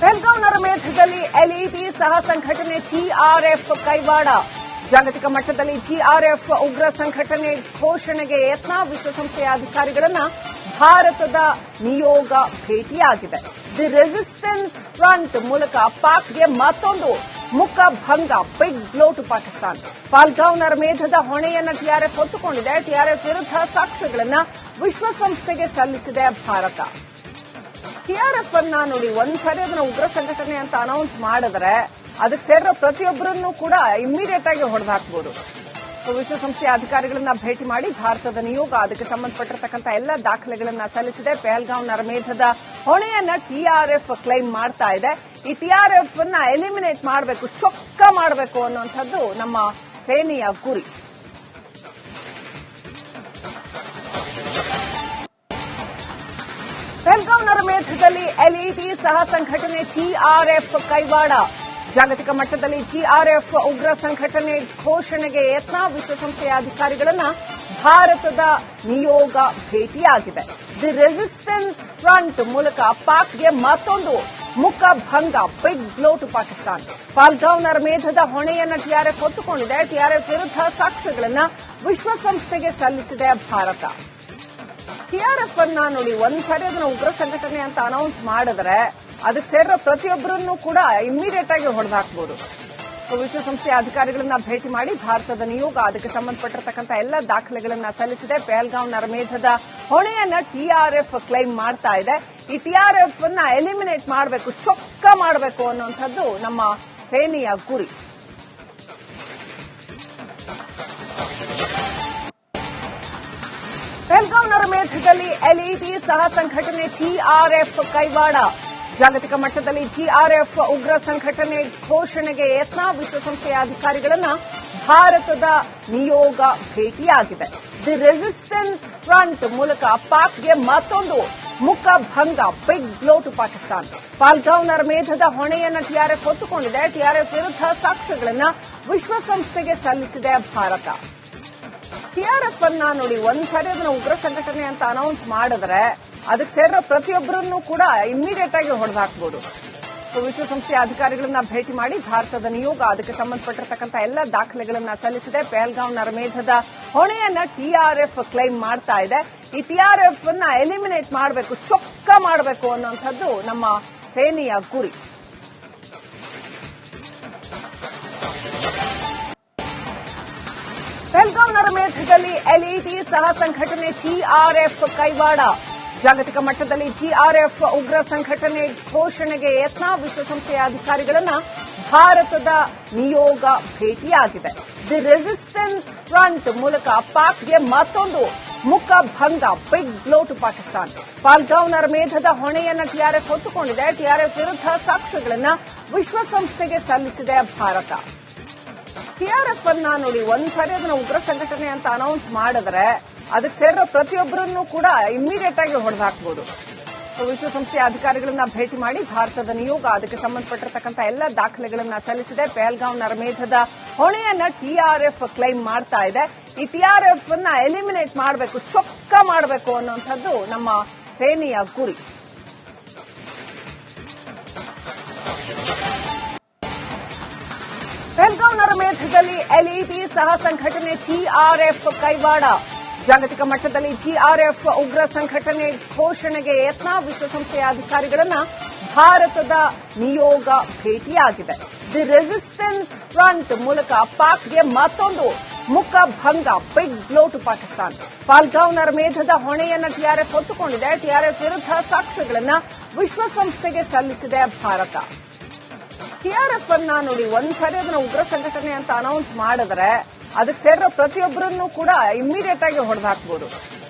ಬೆಳಗಾವಿ ನರಮೇಧದಲ್ಲಿ ಎಲ್ಇಟಿ ಸಹ ಸಂಘಟನೆ ಟಿಆರ್ಎಫ್ ಕೈವಾಡ. ಜಾಗತಿಕ ಮಟ್ಟದಲ್ಲಿ ಟಿಆರ್ಎಫ್ ಉಗ್ರ ಸಂಘಟನೆ ಘೋಷಣೆಗೆ ಯತ್ನ. ವಿಶ್ವಸಂಸ್ಥೆಯ ಅಧಿಕಾರಿಗಳನ್ನ ಭಾರತದ ನಿಯೋಗ ಭೇಟಿಯಾಗಿದೆ. ದಿ ರೆಸಿಸ್ಟೆನ್ಸ್ ಫ್ರಂಟ್ ಮೂಲಕ ಪಾಕ್ಗೆ ಮತ್ತೊಂದು ಮುಖಭಂಗ. Big blow to Pakistan. Pahalgam ನರಮೇಧದ ಹೊಣೆಯನ್ನ ಟಿಆರ್ಎಫ್ ಹೊತ್ತುಕೊಂಡಿದೆ. ಟಿಆರ್ಎಫ್ ವಿರುದ್ಧ ಸಾಕ್ಷ್ಯಗಳನ್ನ ವಿಶ್ವಸಂಸ್ಥೆಗೆ ಸಲ್ಲಿಸಿದೆ ಭಾರತ. ಟಿಆರ್ಎಫ್ ಅನ್ನ ನೋಡಿ, ಒಂದ್ಸರಿ ಅದನ್ನ ಉಗ್ರ ಸಂಘಟನೆ ಅಂತ ಅನೌನ್ಸ್ ಮಾಡಿದ್ರೆ ಅದಕ್ಕೆ ಸೇರಿರೋ ಪ್ರತಿಯೊಬ್ಬರನ್ನು ಕೂಡ ಇಮ್ಮಿಡಿಯೇಟ್ ಆಗಿ ಹೊಡೆದು ಹಾಕಬಹುದು. ವಿಶ್ವಸಂಸ್ಥೆಯ ಅಧಿಕಾರಿಗಳನ್ನ ಭೇಟಿ ಮಾಡಿ ಭಾರತದ ನಿಯೋಗ ಅದಕ್ಕೆ ಸಂಬಂಧಪಟ್ಟಿರತಕ್ಕಂಥ ಎಲ್ಲ ದಾಖಲೆಗಳನ್ನ ಸಲ್ಲಿಸಿದೆ. ಪಹಲ್ಗಾಂವ್ ನರಮೇಧದ ಹೊಣೆಯನ್ನ ಟಿಆರ್ಎಫ್ ಕ್ಲೈಮ್ ಮಾಡ್ತಾ ಇದೆ. ಈ ಟಿಆರ್ಎಫ್ ಅನ್ನ ಎಲಿಮಿನೇಟ್ ಮಾಡಬೇಕು, ಚೊಕ್ಕ ಮಾಡಬೇಕು ಅನ್ನುವಂಥದ್ದು ನಮ್ಮ ಸೇನೆಯ ಗುರಿ. ಬೆಳಗಾವಿ ನರಮೇಧದಲ್ಲಿ ಎಲ್ಇಟಿ ಸಹ ಸಂಘಟನೆ ಟಿಆರ್ಎಫ್ ಕೈವಾಡ. ಜಾಗತಿಕ ಮಟ್ಟದಲ್ಲಿ ಟಿಆರ್ಎಫ್ ಉಗ್ರ ಸಂಘಟನೆ ಘೋಷಣೆಗೆ ಯತ್ನ. ವಿಶ್ವಸಂಸ್ಥೆಯ ಅಧಿಕಾರಿಗಳನ್ನ ಭಾರತದ ನಿಯೋಗ ಭೇಟಿಯಾಗಿದೆ. ದಿ ರೆಸಿಸ್ಟೆನ್ಸ್ ಫ್ರಂಟ್ ಮೂಲಕ ಪಾಕ್ಗೆ ಮತ್ತೊಂದು ಮುಖಭಂಗ. Big blow to Pakistan. Pahalgam ನರಮೇಧದ ಹೊಣೆಯನ್ನ ಟಿಆರ್ಎಫ್ ಹೊತ್ತುಕೊಂಡಿದೆ. ಟಿಆರ್ಎಫ್ ವಿರುದ್ಧ ಸಾಕ್ಷ್ಯಗಳನ್ನ ವಿಶ್ವಸಂಸ್ಥೆಗೆ ಸಲ್ಲಿಸಿದೆ ಭಾರತ. ಟಿಆರ್ಎಫ್ ಅನ್ನ ನೋಡಿ, ಒಂದ್ಸರಿ ಅದನ್ನ ಉಗ್ರ ಸಂಘಟನೆ ಅಂತ ಅನೌನ್ಸ್ ಮಾಡಿದ್ರೆ ಅದಕ್ಕೆ ಸೇರಿರೋ ಪ್ರತಿಯೊಬ್ಬರನ್ನು ಕೂಡ ಇಮ್ಮಿಡಿಯೇಟ್ ಆಗಿ ಹೊಡೆದು ಹಾಕಬಹುದು. ವಿಶ್ವಸಂಸ್ಥೆಯ ಅಧಿಕಾರಿಗಳನ್ನ ಭೇಟಿ ಮಾಡಿ ಭಾರತದ ನಿಯೋಗ ಅದಕ್ಕೆ ಸಂಬಂಧಪಟ್ಟಿರತಕ್ಕಂಥ ಎಲ್ಲ ದಾಖಲೆಗಳನ್ನ ಸಲ್ಲಿಸಿದೆ. ಪಹಲ್ಗಾಂವ್ ನರಮೇಧದ ಹೊಣೆಯನ್ನ ಟಿಆರ್ಎಫ್ ಕ್ಲೈಮ್ ಮಾಡ್ತಾ ಇದೆ. ಈ ಟಿಆರ್ಎಫ್ ಅನ್ನ ಎಲಿಮಿನೇಟ್ ಮಾಡಬೇಕು, ಚೊಕ್ಕ ಮಾಡಬೇಕು ಅನ್ನುವಂಥದ್ದು ನಮ್ಮ ಸೇನೆಯ ಗುರಿ. ಬೆಳಗಾವಿ ನರಮೇಧದಲ್ಲಿ ಎಲ್ಇಟಿ ಸಹ ಸಂಘಟನೆ ಟಿಆರ್ಎಫ್ ಕೈವಾಡ. ಜಾಗತಿಕ ಮಟ್ಟದಲ್ಲಿ ಟಿಆರ್ಎಫ್ ಉಗ್ರ ಸಂಘಟನೆ ಘೋಷಣೆಗೆ ಯತ್ನ. ವಿಶ್ವಸಂಸ್ಥೆಯ ಅಧಿಕಾರಿಗಳನ್ನ ಭಾರತದ ನಿಯೋಗ ಭೇಟಿಯಾಗಿದೆ. ದಿ ರೆಸಿಸ್ಟೆನ್ಸ್ ಫ್ರಂಟ್ ಮೂಲಕ ಪಾಕ್ಗೆ ಮತ್ತೊಂದು ಮುಖಭಂಗ. Big blow to Pakistan. Pahalgam ನರಮೇಧದ ಹೊಣೆಯನ್ನ ಟಿಆರ್ಎಫ್ ಹೊತ್ತುಕೊಂಡಿದೆ. ಟಿಆರ್ಎಫ್ ವಿರುದ್ಧ ಸಾಕ್ಷ್ಯಗಳನ್ನ ವಿಶ್ವಸಂಸ್ಥೆಗೆ ಸಲ್ಲಿಸಿದೆ ಭಾರತ. ಟಿಆರ್ಎಫ್ ಅನ್ನ ನೋಡಿ, ಒಂದ್ಸರಿ ಅದನ್ನ ಉಗ್ರ ಸಂಘಟನೆ ಅಂತ ಅನೌನ್ಸ್ ಮಾಡಿದ್ರೆ ಅದಕ್ಕೆ ಸೇರಿರೋ ಪ್ರತಿಯೊಬ್ಬರನ್ನು ಕೂಡ ಇಮ್ಮಿಡಿಯೇಟ್ ಆಗಿ ಹೊಡೆದು ಹಾಕಬಹುದು. ವಿಶ್ವಸಂಸ್ಥೆಯ ಅಧಿಕಾರಿಗಳನ್ನ ಭೇಟಿ ಮಾಡಿ ಭಾರತದ ನಿಯೋಗ ಅದಕ್ಕೆ ಸಂಬಂಧಪಟ್ಟಿರತಕ್ಕಂಥ ಎಲ್ಲ ದಾಖಲೆಗಳನ್ನ ಸಲ್ಲಿಸಿದೆ. ಪಹಲ್ಗಾಂವ್ ನರಮೇಧದ ಹೊಣೆಯನ್ನ ಟಿಆರ್ಎಫ್ ಕ್ಲೈಮ್ ಮಾಡ್ತಾ ಇದೆ. ಈ ಟಿಆರ್ಎಫ್ ಅನ್ನ ಎಲಿಮಿನೇಟ್ ಮಾಡಬೇಕು, ಚೊಕ್ಕ ಮಾಡಬೇಕು ಅನ್ನುವಂಥದ್ದು ನಮ್ಮ ಸೇನೆಯ ಗುರಿ. ಬೆಳಗಾವಿ ನರಮೇಧದಲ್ಲಿ ಎಲ್ಇಟಿ ಸಹ ಸಂಘಟನೆ ಟಿಆರ್ಎಫ್ ಕೈವಾಡ. ಜಾಗತಿಕ ಮಟ್ಟದಲ್ಲಿ ಟಿಆರ್ಎಫ್ ಉಗ್ರ ಸಂಘಟನೆ ಘೋಷಣೆಗೆ ಯತ್ನ. ವಿಶ್ವಸಂಸ್ಥೆಯ ಅಧಿಕಾರಿಗಳನ್ನ ಭಾರತದ ನಿಯೋಗ ಭೇಟಿಯಾಗಿದೆ. ದಿ ರೆಸಿಸ್ಟೆನ್ಸ್ ಫ್ರಂಟ್ ಮೂಲಕ ಪಾಕ್ಗೆ ಮತ್ತೊಂದು ಮುಖಭಂಗ. Big blow to Pakistan. Pahalgam ನರಮೇಧದ ಹೊಣೆಯನ್ನ ಟಿಆರ್ಎಫ್ ಹೊತ್ತುಕೊಂಡಿದೆ. ಟಿಆರ್ಎಫ್ ವಿರುದ್ಧ ಸಾಕ್ಷ್ಯಗಳನ್ನ ವಿಶ್ವಸಂಸ್ಥೆಗೆ ಸಲ್ಲಿಸಿದೆ ಭಾರತ. ಟಿಆರ್ಎಫ್ ಅನ್ನ ನೋಡಿ, ಒಂದ್ಸರಿ ಅದನ್ನ ಉಗ್ರ ಸಂಘಟನೆ ಅಂತ ಅನೌನ್ಸ್ ಮಾಡಿದ್ರೆ ಅದಕ್ಕೆ ಸೇರಿರೋ ಪ್ರತಿಯೊಬ್ಬರನ್ನು ಕೂಡ ಇಮ್ಮಿಡಿಯೇಟ್ ಆಗಿ ಹೊಡೆದು ಹಾಕಬಹುದು. ವಿಶ್ವಸಂಸ್ಥೆಯ ಅಧಿಕಾರಿಗಳನ್ನ ಭೇಟಿ ಮಾಡಿ ಭಾರತದ ನಿಯೋಗ ಅದಕ್ಕೆ ಸಂಬಂಧಪಟ್ಟಿರತಕ್ಕಂಥ ಎಲ್ಲ ದಾಖಲೆಗಳನ್ನ ಸಲ್ಲಿಸಿದೆ. ಪಹಲ್ಗಾಂವ್ ನರಮೇಧದ ಹೊಣೆಯನ್ನ ಟಿಆರ್ಎಫ್ ಕ್ಲೈಮ್ ಮಾಡ್ತಾ ಇದೆ. ಈ ಟಿಆರ್ಎಫ್ ಅನ್ನ ಎಲಿಮಿನೇಟ್ ಮಾಡಬೇಕು, ಚೊಕ್ಕ ಮಾಡಬೇಕು ಅನ್ನುವಂಥದ್ದು ನಮ್ಮ ಸೇನೆಯ ಗುರಿ. ಬೆಳಗಾವಿ ನರಮೇಧದಲ್ಲಿ ಎಲ್ಇಟಿ ಸಹ ಸಂಘಟನೆ ಟಿಆರ್ಎಫ್ ಕೈವಾಡ. ಜಾಗತಿಕ ಮಟ್ಟದಲ್ಲಿ ಟಿಆರ್ಎಫ್ ಉಗ್ರ ಸಂಘಟನೆ ಘೋಷಣೆಗೆ ಯತ್ನ. ವಿಶ್ವಸಂಸ್ಥೆಯ ಅಧಿಕಾರಿಗಳನ್ನ ಭಾರತದ ನಿಯೋಗ ಭೇಟಿಯಾಗಿದೆ. ದಿ ರೆಸಿಸ್ಟೆನ್ಸ್ ಫ್ರಂಟ್ ಮೂಲಕ ಪಾಕ್ಗೆ ಮತ್ತೊಂದು ಮುಖಭಂಗ. Big blow to Pakistan. Pahalgam ನರಮೇಧದ ಹೊಣೆಯನ್ನ ಟಿಆರ್ಎಫ್ ಹೊತ್ತುಕೊಂಡಿದೆ. ಟಿಆರ್ಎಫ್ ವಿರುದ್ಧ ಸಾಕ್ಷ್ಯಗಳನ್ನ ವಿಶ್ವಸಂಸ್ಥೆಗೆ ಸಲ್ಲಿಸಿದೆ ಭಾರತ. ಟಿಆರ್ಎಫ್ ಅನ್ನ ನೋಡಿ, ಒಂದ್ಸರಿ ಅದನ್ನ ಉಗ್ರ ಸಂಘಟನೆ ಅಂತ ಅನೌನ್ಸ್ ಮಾಡಿದ್ರೆ ಅದಕ್ಕೆ ಸೇರಿರೋ ಪ್ರತಿಯೊಬ್ಬರನ್ನು ಕೂಡ ಇಮ್ಮಿಡಿಯೇಟ್ ಆಗಿ ಹೊಡೆದು ಹಾಕಬಹುದು.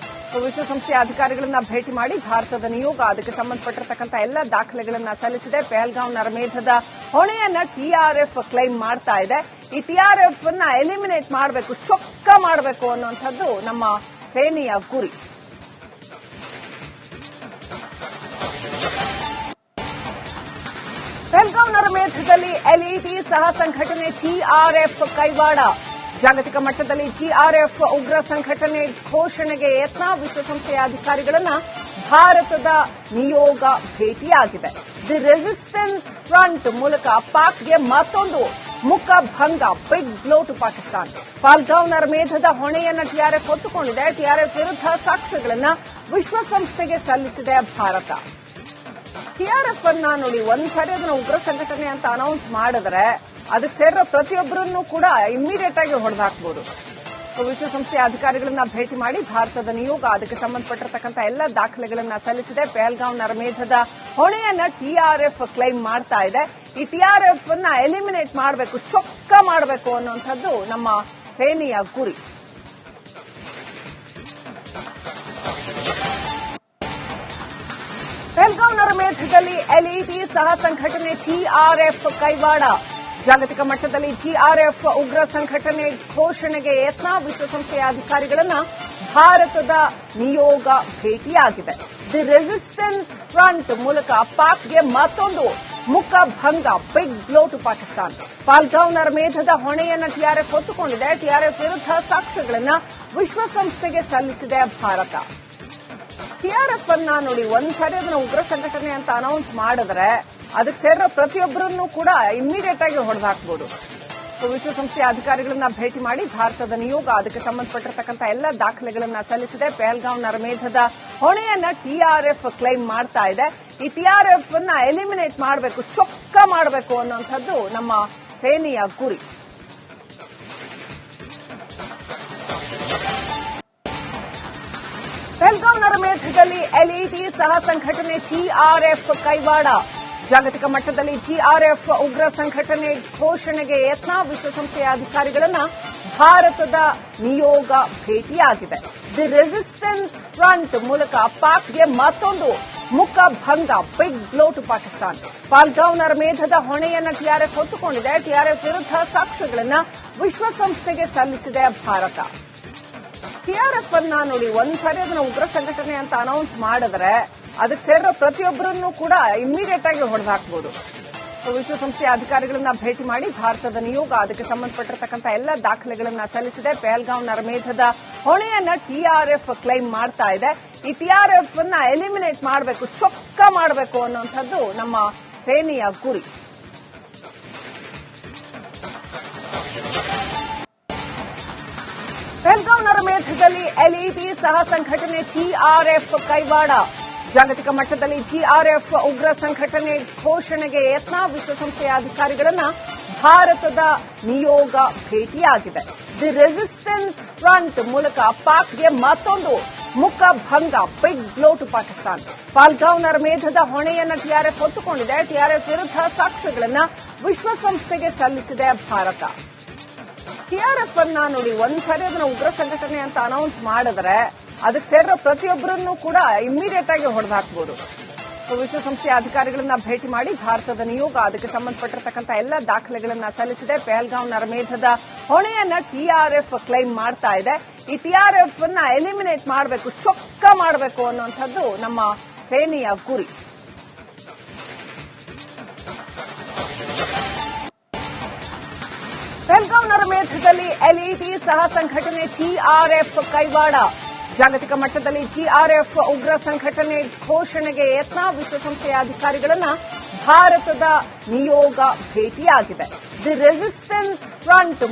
ವಿಶ್ವಸಂಸ್ಥೆಯ ಅಧಿಕಾರಿಗಳನ್ನ ಭೇಟಿ ಮಾಡಿ ಭಾರತದ ನಿಯೋಗ ಅದಕ್ಕೆ ಸಂಬಂಧಪಟ್ಟಿರತಕ್ಕಂಥ ಎಲ್ಲ ದಾಖಲೆಗಳನ್ನ ಸಲ್ಲಿಸಿದೆ. ಪಹಲ್ಗಾಂವ್ ನರಮೇಧದ ಹೊಣೆಯನ್ನ ಟಿಆರ್ಎಫ್ ಕ್ಲೈಮ್ ಮಾಡ್ತಾ ಇದೆ. ಈ ಟಿಆರ್ಎಫ್ ಅನ್ನ ಎಲಿಮಿನೇಟ್ ಮಾಡಬೇಕು, ಚೊಕ್ಕ ಮಾಡಬೇಕು ಅನ್ನುವಂಥದ್ದು ನಮ್ಮ ಸೇನೆಯ ಗುರಿ. ಬೆಳಗಾವಿ ನರಮೇಧದಲ್ಲಿ ಎಲ್ಇಟಿ ಸಹ ಸಂಘಟನೆ ಟಿಆರ್ಎಫ್ ಕೈವಾಡ. ಜಾಗತಿಕ ಮಟ್ಟದಲ್ಲಿ ಟಿಆರ್ಎಫ್ ಉಗ್ರ ಸಂಘಟನೆ ಘೋಷಣೆಗೆ ಯತ್ನ. ವಿಶ್ವಸಂಸ್ಥೆಯ ಅಧಿಕಾರಿಗಳನ್ನ ಭಾರತದ ನಿಯೋಗ ಭೇಟಿಯಾಗಿದೆ. ದಿ ರೆಸಿಸ್ಟೆನ್ಸ್ ಫ್ರಂಟ್ ಮೂಲಕ ಪಾಕ್ಗೆ ಮತ್ತೊಂದು ಮುಖಭಂಗ, big blow to Pakistan. Pahalgam ನರಮೇಧದ ಹೊಣೆಯನ್ನು ಟಿಆರ್ಎಫ್ ಹೊತ್ತುಕೊಂಡಿದೆ. ಟಿಆರ್ಎಫ್ ವಿರುದ್ಧ ಸಾಕ್ಷ್ಯಗಳನ್ನು ವಿಶ್ವಸಂಸ್ಥೆಗೆ ಸಲ್ಲಿಸಿದೆ ಭಾರತ. ಟಿಆರ್ಎಫ್ ಅನ್ನ ನೋಡಿ, ಒಂದ್ಸರಿ ಅದನ್ನ ಉಗ್ರ ಸಂಘಟನೆ ಅಂತ ಅನೌನ್ಸ್ ಮಾಡಿದ್ರೆ ಅದಕ್ಕೆ ಸೇರಿರೋ ಪ್ರತಿಯೊಬ್ಬರನ್ನು ಕೂಡ ಇಮ್ಮಿಡಿಯೇಟ್ ಆಗಿ ಹೊಡೆದಾಕ್ಬಹುದು. ವಿಶ್ವಸಂಸ್ಥೆಯ ಅಧಿಕಾರಿಗಳನ್ನ ಭೇಟಿ ಮಾಡಿ ಭಾರತದ ನಿಯೋಗ ಅದಕ್ಕೆ ಸಂಬಂಧಪಟ್ಟಿರತಕ್ಕಂಥ ಎಲ್ಲ ದಾಖಲೆಗಳನ್ನ ಸಲ್ಲಿಸಿದೆ. ಪಹಲ್ಗಾಂವ್ ನರಮೇಧದ ಹೊಣೆಯನ್ನ ಟಿಆರ್ಎಫ್ ಕ್ಲೈಮ್ ಮಾಡ್ತಾ ಇದೆ. ಈ ಟಿಆರ್ಎಫ್ ಅನ್ನ ಎಲಿಮಿನೇಟ್ ಮಾಡಬೇಕು, ಚೊಕ್ಕ ಮಾಡಬೇಕು ಅನ್ನುವಂಥದ್ದು ನಮ್ಮ ಸೇನೆಯ ಗುರಿ. ಪಹಲ್ಗಾಂವ್ ನರಮೇಧದಲ್ಲಿ ಎಲ್ಇಟಿ ಸಹ ಸಂಘಟನೆ ಟಿಆರ್ಎಫ್ ಕೈವಾಡ. ಜಾಗತಿಕ ಮಟ್ಟದಲ್ಲಿ ಟಿಆರ್ಎಫ್ ಉಗ್ರ ಸಂಘಟನೆ ಘೋಷಣೆಗೆ ಯತ್ನ. ವಿಶ್ವಸಂಸ್ಥೆಯ ಅಧಿಕಾರಿಗಳನ್ನ ಭಾರತದ ನಿಯೋಗ ಭೇಟಿಯಾಗಿದೆ. ದಿ ರೆಸಿಸ್ಟೆನ್ಸ್ ಫ್ರಂಟ್ ಮೂಲಕ ಪಾಕ್ಗೆ ಮತ್ತೊಂದು ಮುಖಭಂಗ, big blow to Pakistan. Pahalgam ನರಮೇಧದ ಹೊಣೆಯನ್ನು ಟಿಆರ್ಎಫ್ ಹೊತ್ತುಕೊಂಡಿದೆ. ಟಿಆರ್ಎಫ್ ವಿರುದ್ಧ ಸಾಕ್ಷ್ಯಗಳನ್ನು ವಿಶ್ವಸಂಸ್ಥೆಗೆ ಸಲ್ಲಿಸಿದೆ ಭಾರತ. ಟಿಆರ್ಎಫ್ ಅನ್ನ ನೋಡಿ, ಒಂದ್ಸರಿ ಅದನ್ನ ಉಗ್ರ ಸಂಘಟನೆ ಅಂತ ಅನೌನ್ಸ್ ಮಾಡಿದ್ರೆ ಅದಕ್ಕೆ ಸೇರಿರೋ ಪ್ರತಿಯೊಬ್ಬರನ್ನು ಕೂಡ ಇಮ್ಮಿಡಿಯೇಟ್ ಆಗಿ ಹೊಡೆದಾಕ್ಬಹುದು. ವಿಶ್ವಸಂಸ್ಥೆಯ ಅಧಿಕಾರಿಗಳನ್ನ ಭೇಟಿ ಮಾಡಿ ಭಾರತದ ನಿಯೋಗ ಅದಕ್ಕೆ ಸಂಬಂಧಪಟ್ಟಿರತಕ್ಕಂಥ ಎಲ್ಲ ದಾಖಲೆಗಳನ್ನ ಸಲ್ಲಿಸಿದೆ. ಪಹಲ್ಗಾಂವ್ ನರಮೇಧದ ಹೊಣೆಯನ್ನ ಟಿಆರ್ಎಫ್ ಕ್ಲೈಮ್ ಮಾಡ್ತಾ ಇದೆ. ಈ ಟಿಆರ್ಎಫ್ ಅನ್ನ ಎಲಿಮಿನೇಟ್ ಮಾಡಬೇಕು, ಚೊಕ್ಕ ಮಾಡಬೇಕು ಅನ್ನುವಂಥದ್ದು ನಮ್ಮ ಸೇನೆಯ ಗುರಿ. ಪಹಲ್ಗಾಂವ್ ನರಮೇಧದಲ್ಲಿ ಎಲ್ಇಟಿ ಸಹ ಸಂಘಟನೆ ಟಿಆರ್ಎಫ್ ಕೈವಾಡ. ಜಾಗತಿಕ ಮಟ್ಟದಲ್ಲಿ ಟಿಆರ್ಎಫ್ ಉಗ್ರ ಸಂಘಟನೆ ಘೋಷಣೆಗೆ ಯತ್ನ. ವಿಶ್ವಸಂಸ್ಥೆಯ ಅಧಿಕಾರಿಗಳನ್ನ ಭಾರತದ ನಿಯೋಗ ಭೇಟಿಯಾಗಿದೆ. ದಿ ರೆಸಿಸ್ಟೆನ್ಸ್ ಫ್ರಂಟ್ ಮೂಲಕ ಪಾಕ್ಗೆ ಮತ್ತೊಂದು ಮುಖಭಂಗ, big blow to Pakistan. Pahalgam ನರಮೇಧದ ಹೊಣೆಯನ್ನು ಟಿಆರ್ಎಫ್ ಹೊತ್ತುಕೊಂಡಿದೆ. ಟಿಆರ್ಎಫ್ ವಿರುದ್ಧ ಸಾಕ್ಷ್ಯಗಳನ್ನು ವಿಶ್ವಸಂಸ್ಥೆಗೆ ಸಲ್ಲಿಸಿದೆ ಭಾರತ. ಟಿಆರ್ಎಫ್ ಅನ್ನ ನೋಡಿ, ಒಂದ್ಸರಿ ಅದನ್ನ ಉಗ್ರ ಸಂಘಟನೆ ಅಂತ ಅನೌನ್ಸ್ ಮಾಡಿದ್ರೆ ಅದಕ್ಕೆ ಸೇರಿರೋ ಪ್ರತಿಯೊಬ್ಬರನ್ನು ಕೂಡ ಇಮ್ಮಿಡಿಯೇಟ್ ಆಗಿ ಹೊಡೆದಾಕ್ಬಹುದು. ವಿಶ್ವಸಂಸ್ಥೆಯ ಅಧಿಕಾರಿಗಳನ್ನ ಭೇಟಿ ಮಾಡಿ ಭಾರತದ ನಿಯೋಗ ಅದಕ್ಕೆ ಸಂಬಂಧಪಟ್ಟಿರತಕ್ಕಂಥ ಎಲ್ಲ ದಾಖಲೆಗಳನ್ನ ಸಲ್ಲಿಸಿದೆ. ಪಹಲ್ಗಾಂವ್ ನರಮೇಧದ ಹೊಣೆಯನ್ನ ಟಿಆರ್ಎಫ್ ಕ್ಲೈಮ್ ಮಾಡ್ತಾ ಇದೆ. ಈ ಟಿಆರ್ಎಫ್ ಅನ್ನ ಎಲಿಮಿನೇಟ್ ಮಾಡಬೇಕು, ಚೊಕ್ಕ ಮಾಡಬೇಕು ಅನ್ನುವಂಥದ್ದು ನಮ್ಮ ಸೇನೆಯ ಗುರಿ. ಪಹಲ್ಗಾಂವ್ ನರಮೇಧದಲ್ಲಿ ಎಲ್ಇಟಿ ಸಹ ಸಂಘಟನೆ ಟಿಆರ್ಎಫ್ ಕೈವಾಡ. ಜಾಗತಿಕ ಮಟ್ಟದಲ್ಲಿ ಟಿಆರ್ಎಫ್ ಉಗ್ರ ಸಂಘಟನೆ ಘೋಷಣೆಗೆ ಯತ್ನ. ವಿಶ್ವಸಂಸ್ಥೆಯ ಅಧಿಕಾರಿಗಳನ್ನ ಭಾರತದ ನಿಯೋಗ ಭೇಟಿಯಾಗಿದೆ. ದಿ ರೆಸಿಸ್ಟೆನ್ಸ್ ಫ್ರಂಟ್ ಮೂಲಕ ಪಾಕ್ಗೆ ಮತ್ತೊಂದು ಮುಖಭಂಗ, big blow to Pakistan. Pahalgam ನರಮೇಧದ ಹೊಣೆಯನ್ನು ಟಿಆರ್ಎಫ್ ಹೊತ್ತುಕೊಂಡಿದೆ. ಟಿಆರ್ಎಫ್ ವಿರುದ್ಧ ಸಾಕ್ಷ್ಯಗಳನ್ನು ವಿಶ್ವಸಂಸ್ಥೆಗೆ ಸಲ್ಲಿಸಿದೆ ಭಾರತ. ಟಿಆರ್ಎಫ್ ಅನ್ನ ನೋಡಿ, ಒಂದ್ಸರಿ ಅದನ್ನ ಉಗ್ರ ಸಂಘಟನೆ ಅಂತ ಅನೌನ್ಸ್ ಮಾಡಿದ್ರೆ ಅದಕ್ಕೆ ಸೇರಿರೋ ಪ್ರತಿಯೊಬ್ಬರನ್ನು ಕೂಡ ಇಮ್ಮಿಡಿಯೇಟ್ ಆಗಿ ಹೊಡೆದಾಕ್ಬಹುದು. ವಿಶ್ವಸಂಸ್ಥೆಯ ಅಧಿಕಾರಿಗಳನ್ನ ಭೇಟಿ ಮಾಡಿ ಭಾರತದ ನಿಯೋಗ ಅದಕ್ಕೆ ಸಂಬಂಧಪಟ್ಟಿರತಕ್ಕಂಥ ಎಲ್ಲ ದಾಖಲೆಗಳನ್ನ ಸಲ್ಲಿಸಿದೆ. ಪಹಲ್ಗಾಂವ್ ನರಮೇಧದ ಹೊಣೆಯನ್ನ ಟಿಆರ್ಎಫ್ ಕ್ಲೈಮ್ ಮಾಡ್ತಾ ಇದೆ. ಈ ಟಿಆರ್ಎಫ್ ಅನ್ನ ಎಲಿಮಿನೇಟ್ ಮಾಡಬೇಕು, ಚೊಕ್ಕ ಮಾಡಬೇಕು ಅನ್ನುವಂಥದ್ದು ನಮ್ಮ ಸೇನೆಯ ಗುರಿ. ಪಹಲ್ಗಾಂವ್ ನರಮೇಧದಲ್ಲಿ ಎಲ್ಇಟಿ ಸಹ ಸಂಘಟನೆ ಟಿಆರ್ಎಫ್ ಕೈವಾಡ. ಜಾಗತಿಕ ಮಟ್ಟದಲ್ಲಿ ಟಿಆರ್ಎಫ್ ಉಗ್ರ ಸಂಘಟನೆ ಘೋಷಣೆಗೆ ಯತ್ನ. ವಿಶ್ವಸಂಸ್ಥೆಯ ಅಧಿಕಾರಿಗಳನ್ನ ಭಾರತದ ನಿಯೋಗ ಭೇಟಿಯಾಗಿದೆ. The resistance front